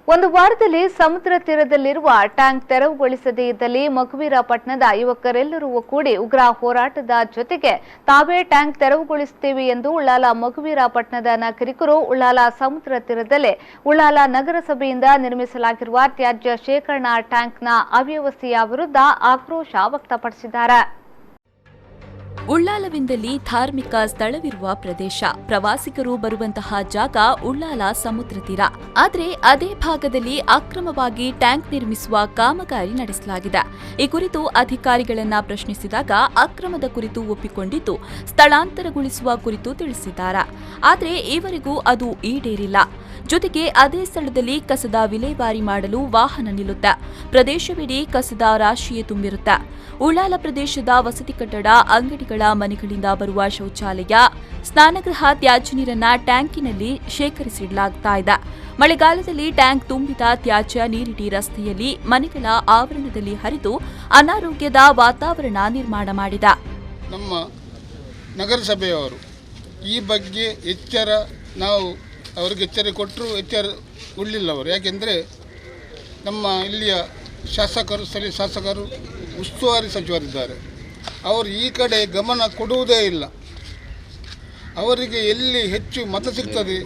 ಒಂದು ವಾರದಲ್ಲಿ ಸಮುದ್ರ ತೀರದಲ್ಲಿರುವ ಟ್ಯಾಂಕ್ ತೆರವುಗೊಳಿಸದೇ ಇದ್ದಲ್ಲಿ ಮಗುವೀರ ಪಟ್ಟಣದ ಯುವಕರೆಲ್ಲರೂ ಒಗ್ಗೂಡಿ ಉಗ್ರ ಹೋರಾಟದ ಜೊತೆಗೆ ತಾವೇ ಟ್ಯಾಂಕ್ ತೆರವುಗೊಳಿಸುತ್ತೇವೆ ಎಂದು ಉಳ್ಳಾಲ ಮಗುವೀರ ಪಟ್ಟಣದ ನಾಗರಿಕರು ಉಳ್ಳಾಲ ಸಮುದ್ರ ತೀರದಲ್ಲೇ ಉಳ್ಳಾಲ ನಗರಸಭೆಯಿಂದ ನಿರ್ಮಿಸಲಾಗಿರುವ ತ್ಯಾಜ್ಯ ಶೇಖರಣಾ ಟ್ಯಾಂಕ್ನ ಅವ್ಯವಸ್ಥೆಯ ವಿರುದ್ಧ ಆಕ್ರೋಶ ವ್ಯಕ್ತಪಡಿಸಿದ್ದಾರೆ. ಉಳ್ಳಾಲವಿಂದಲ್ಲಿ ಧಾರ್ಮಿಕ ಸ್ಥಳವಿರುವ ಪ್ರದೇಶ, ಪ್ರವಾಸಿಗರು ಬರುವಂತಹ ಜಾಗ ಉಳ್ಳಾಲ ಸಮುದ್ರ ತೀರ. ಆದರೆ ಅದೇ ಭಾಗದಲ್ಲಿ ಅಕ್ರಮವಾಗಿ ಟ್ಯಾಂಕ್ ನಿರ್ಮಿಸುವ ಕಾಮಗಾರಿ ನಡೆಸಲಾಗಿದೆ. ಈ ಕುರಿತು ಅಧಿಕಾರಿಗಳನ್ನ ಪ್ರಶ್ನಿಸಿದಾಗ ಅಕ್ರಮದ ಕುರಿತು ಒಪ್ಪಿಕೊಂಡಿದ್ದು ಸ್ಥಳಾಂತರಗೊಳಿಸುವ ಕುರಿತು ತಿಳಿಸಿದ್ದಾರೆ. ಆದರೆ ಈವರೆಗೂ ಅದು ಈಡೇರಿಲ್ಲ. ಜೊತೆಗೆ ಅದೇ ಸ್ಥಳದಲ್ಲಿ ಕಸದ ವಿಲೇವಾರಿ ಮಾಡಲು ವಾಹನ ನಿಲ್ಲುತ್ತೆ. ಪ್ರದೇಶವಿಡೀ ಕಸದ ರಾಶಿಯೇ ತುಂಬಿರುತ್ತೆ. ಉಳ್ಳಾಲ ಪ್ರದೇಶದ ವಸತಿ ಕಟ್ಟಡ, ಅಂಗಡಿಗಳ ಮನೆಗಳಿಂದ ಬರುವ ಶೌಚಾಲಯ, ಸ್ನಾನಗೃಹ ತ್ಯಾಜ್ಯ ನೀರನ್ನ ಟ್ಯಾಂಕಿನಲ್ಲಿ ಶೇಖರಿಸಿಡಲಾಗ್ತಾ ಇದೆ. ಮಳೆಗಾಲದಲ್ಲಿ ಟ್ಯಾಂಕ್ ತುಂಬಿದ ತ್ಯಾಜ್ಯ ನೀರಿಡೀ ರಸ್ತೆಯಲ್ಲಿ, ಮನೆಗಳ ಆವರಣದಲ್ಲಿ ಹರಿದು ಅನಾರೋಗ್ಯದ ವಾತಾವರಣ ನಿರ್ಮಾಣ ಮಾಡಿದೆ. ನಮ್ಮ ನಗರಸಭೆಯವರು ಈ ಬಗ್ಗೆ ಎಚ್ಚರ ನಾವು ಅವರಿಗೆ ಎಚ್ಚರಿಕೆ ಕೊಟ್ಟರು ಎಚ್ಚರ ಉಳ್ಳಿಲ್ಲ ಅವರು. ಯಾಕೆಂದರೆ ನಮ್ಮ ಇಲ್ಲಿಯ ಶಾಸಕರು, ಸ್ಥಳೀಯ ಶಾಸಕರು, ಉಸ್ತುವಾರಿ ಸಚಿವರಿದ್ದಾರೆ. ಅವರು ಈ ಕಡೆ ಗಮನ ಕೊಡುವುದೇ ಇಲ್ಲ. ಅವರಿಗೆ ಎಲ್ಲಿ ಹೆಚ್ಚು ಮತ ಸಿಗ್ತದೆ,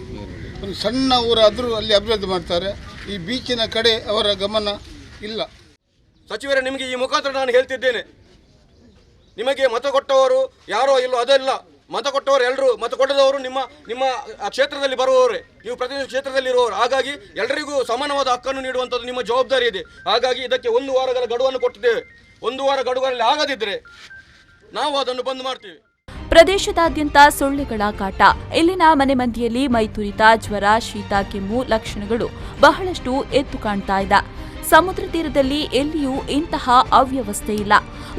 ಒಂದು ಸಣ್ಣ ಊರಾದರೂ ಅಲ್ಲಿ ಅಭಿವೃದ್ಧಿ ಮಾಡ್ತಾರೆ. ಈ ಬೀಚಿನ ಕಡೆ ಅವರ ಗಮನ ಇಲ್ಲ. ಸಚಿವರೇ, ನಿಮಗೆ ಈ ಮುಖಾಂತರ ನಾನು ಹೇಳ್ತಿದ್ದೇನೆ, ನಿಮಗೆ ಮತ ಕೊಟ್ಟವರು ಯಾರೋ ಇಲ್ಲೋ ಅದಲ್ಲ. ಮತ ಕೊಟ್ಟವರು ಎಲ್ಲರೂ, ಮತ ಕೊಡದವರು ನಿಮ್ಮ ಕ್ಷೇತ್ರದಲ್ಲಿ ಬರುವವರೇ, ನೀವು ಪ್ರತಿ ಕ್ಷೇತ್ರದಲ್ಲಿರುವವರು. ಹಾಗಾಗಿ ಎಲ್ಲರಿಗೂ ಸಮಾನವಾದ ಹಕ್ಕನ್ನು ನೀಡುವಂಥದ್ದು ನಿಮ್ಮ ಜವಾಬ್ದಾರಿ ಇದೆ. ಹಾಗಾಗಿ ಇದಕ್ಕೆ 1 ವಾರಗಳ ಗಡುವನ್ನು ಕೊಟ್ಟಿದ್ದೇವೆ. 1 ವಾರ ಗಡುವಲ್ಲಿ ಆಗದಿದ್ದರೆ ನಾವು ಅದನ್ನು ಬಂದ್ ಮಾಡ್ತೀವಿ. ಪ್ರದೇಶದಾದ್ಯಂತ ಸೊಳ್ಳೆಗಳ ಕಾಟ. ಇಲ್ಲಿನ ಮನೆ ಮಂದಿಯಲ್ಲಿ ಮೈತುರಿತ, ಜ್ವರ, ಶೀತ, ಕೆಮ್ಮು ಲಕ್ಷಣಗಳು ಬಹಳಷ್ಟು ಎದ್ದು ಕಾಣ್ತಾ ಇದೆ. ಸಮುದ್ರ ತೀರದಲ್ಲಿ ಎಲ್ಲಿಯೂ ಇಂತಹ ಅವ್ಯವಸ್ಥೆ ಇಲ್ಲ.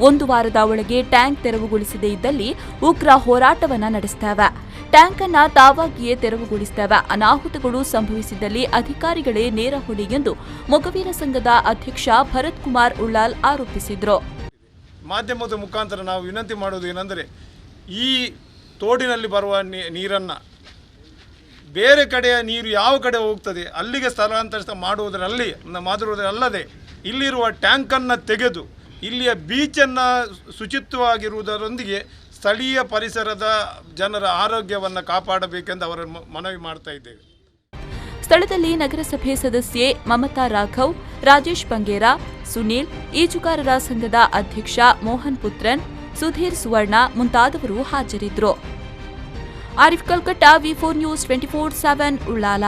1 ವಾರದ ಒಳಗೆ ಟ್ಯಾಂಕ್ ತೆರವುಗೊಳಿಸದೇ ಇದ್ದಲ್ಲಿ ಉಗ್ರ ಹೋರಾಟವನ್ನ ನಡೆಸುತ್ತೇವೆ. ಟ್ಯಾಂಕ್ ಅನ್ನ ತಾವಾಗಿಯೇ ತೆರವುಗೊಳಿಸುತ್ತೇವೆ. ಅನಾಹುತಗಳು ಸಂಭವಿಸಿದಲ್ಲಿ ಅಧಿಕಾರಿಗಳೇ ನೇರ ಹೊಣೆ ಎಂದು ಮೊಗವೀರ ಸಂಘದ ಅಧ್ಯಕ್ಷ ಭರತ್ ಕುಮಾರ್ ಉಳ್ಳಾಲ್ ಆರೋಪಿಸಿದರು. ಮಾಧ್ಯಮದ ಮುಖಾಂತರ ನಾವು ವಿನಂತಿ ಮಾಡೋದು ಏನೆಂದರೆ, ಈ ತೋಡಿನಲ್ಲಿ ಬರುವ ನೀರನ್ನು ಬೇರೆ ಕಡೆಯ ನೀರು ಯಾವ ಕಡೆ ಹೋಗ್ತದೆ ಅಲ್ಲಿಗೆ ಸ್ಥಳಾಂತರ ಮಾಡುವುದರಲ್ಲದೆ ಇಲ್ಲಿರುವ ಟ್ಯಾಂಕನ್ನು ತೆಗೆದು ಇಲ್ಲಿಯ ಬೀಚನ್ನು ಶುಚಿತ್ವವಾಗಿರುವುದರೊಂದಿಗೆ ಸ್ಥಳೀಯ ಪರಿಸರದ ಜನರ ಆರೋಗ್ಯವನ್ನು ಕಾಪಾಡಬೇಕೆಂದು ಅವರ ಮನವಿ ಮಾಡ್ತಾ ಇದ್ದೇವೆ. ಸ್ಥಳದಲ್ಲಿ ನಗರಸಭೆ ಸದಸ್ಯೆ ಮಮತಾ ರಾಘವ್, ರಾಜೇಶ್ ಬಂಗೇರ, ಸುನೀಲ್, ಈಜುಗಾರರ ಸಂಘದ ಅಧ್ಯಕ್ಷ ಮೋಹನ್ ಪುತ್ರನ್, ಸುಧೀರ್ ಸುವರ್ಣ ಮುಂತಾದವರು ಹಾಜರಿದ್ದರು. Arif Kalkatta, V4 News 24/7 Ullal.